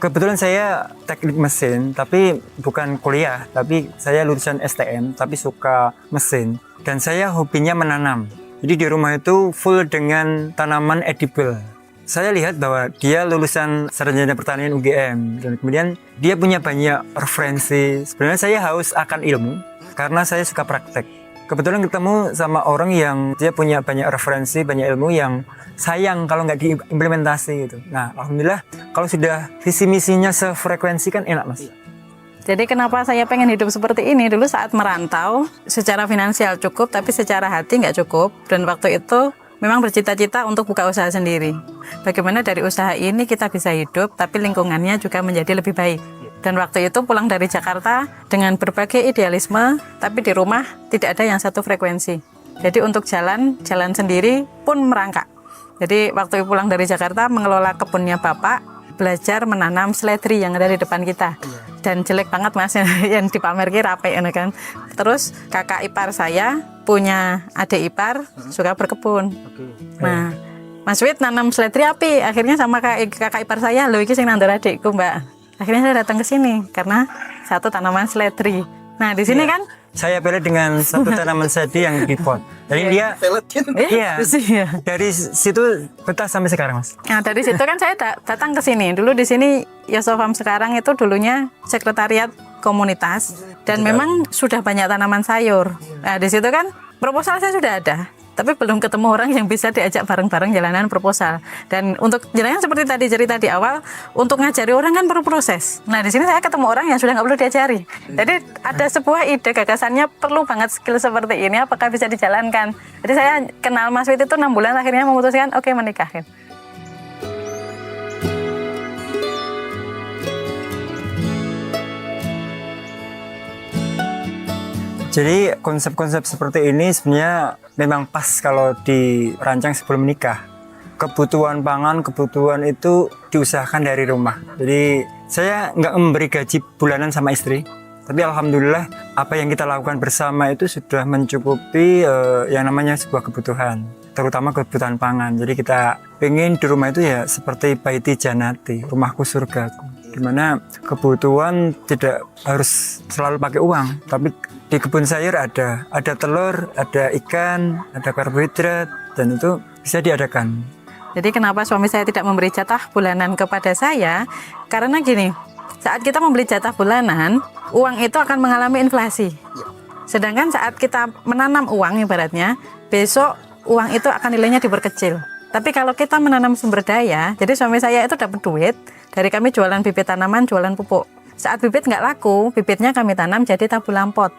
Kebetulan saya teknik mesin, tapi bukan kuliah, tapi saya lulusan STM, tapi suka mesin. Dan saya hobinya menanam. Jadi di rumah itu full dengan tanaman edible. Saya lihat bahwa dia lulusan sarjana pertanian UGM, dan kemudian dia punya banyak referensi. Sebenarnya saya haus akan ilmu, karena saya suka praktek. Kebetulan ketemu sama orang yang dia punya banyak referensi, banyak ilmu yang sayang kalau nggak diimplementasi gitu. Nah, alhamdulillah kalau sudah visi misinya sefrekuensi kan enak, Mas. Jadi kenapa saya pengen hidup seperti ini? Dulu saat merantau, secara finansial cukup, tapi secara hati nggak cukup. Dan waktu itu memang bercita-cita untuk buka usaha sendiri. Bagaimana dari usaha ini kita bisa hidup, tapi lingkungannya juga menjadi lebih baik. Dan waktu itu pulang dari Jakarta dengan berbagai idealisme, tapi di rumah tidak ada yang satu frekuensi. Jadi untuk jalan sendiri pun merangkak. Jadi waktu pulang dari Jakarta mengelola kebunnya Bapak, belajar menanam seledri yang ada di depan kita. Dan jelek banget Mas, yang dipamerki rapi kan. Terus kakak ipar saya punya adik ipar suka berkebun. Nah, Mas Wid nanam seledri api, akhirnya sama kakak ipar saya, lho iki sing nandur adikku Mbak. Akhirnya saya datang ke sini karena satu tanaman seledri. Nah, di sini kan saya pilih dengan satu tanaman seledri yang di pot. Jadi dia dari situ betah sampai sekarang, Mas. Nah, dari situ kan saya datang ke sini. Dulu di sini Yosofam sekarang itu dulunya sekretariat komunitas dan memang sudah banyak tanaman sayur. Nah, di situ kan proposal saya sudah ada. Tapi belum ketemu orang yang bisa diajak bareng-bareng jalanan proposal. Dan untuk jalanan seperti tadi cerita di awal, untuk ngajari orang kan perlu proses. Nah, di sini saya ketemu orang yang sudah nggak perlu diajari. Jadi ada sebuah ide gagasannya perlu banget skill seperti ini, apakah bisa dijalankan. Jadi saya kenal Mas Wid itu 6 bulan, akhirnya memutuskan oke, menikah. Jadi konsep-konsep seperti ini sebenarnya memang pas kalau dirancang sebelum menikah. Kebutuhan pangan, kebutuhan itu diusahakan dari rumah. Jadi saya nggak memberi gaji bulanan sama istri, tapi alhamdulillah apa yang kita lakukan bersama itu sudah mencukupi yang namanya sebuah kebutuhan, terutama kebutuhan pangan. Jadi kita pengen di rumah itu ya seperti baiti janati, rumahku surgaku, dimana kebutuhan tidak harus selalu pakai uang, tapi di kebun sayur ada telur, ada ikan, ada karbohidrat, dan itu bisa diadakan. Jadi kenapa suami saya tidak memberi jatah bulanan kepada saya? Karena gini, saat kita membeli jatah bulanan, uang itu akan mengalami inflasi. Sedangkan saat kita menanam uang ibaratnya, besok uang itu akan nilainya diperkecil. Tapi kalau kita menanam sumber daya, jadi suami saya itu dapat duit, dari kami jualan bibit tanaman, jualan pupuk. Saat bibit nggak laku, bibitnya kami tanam jadi tabu lampot.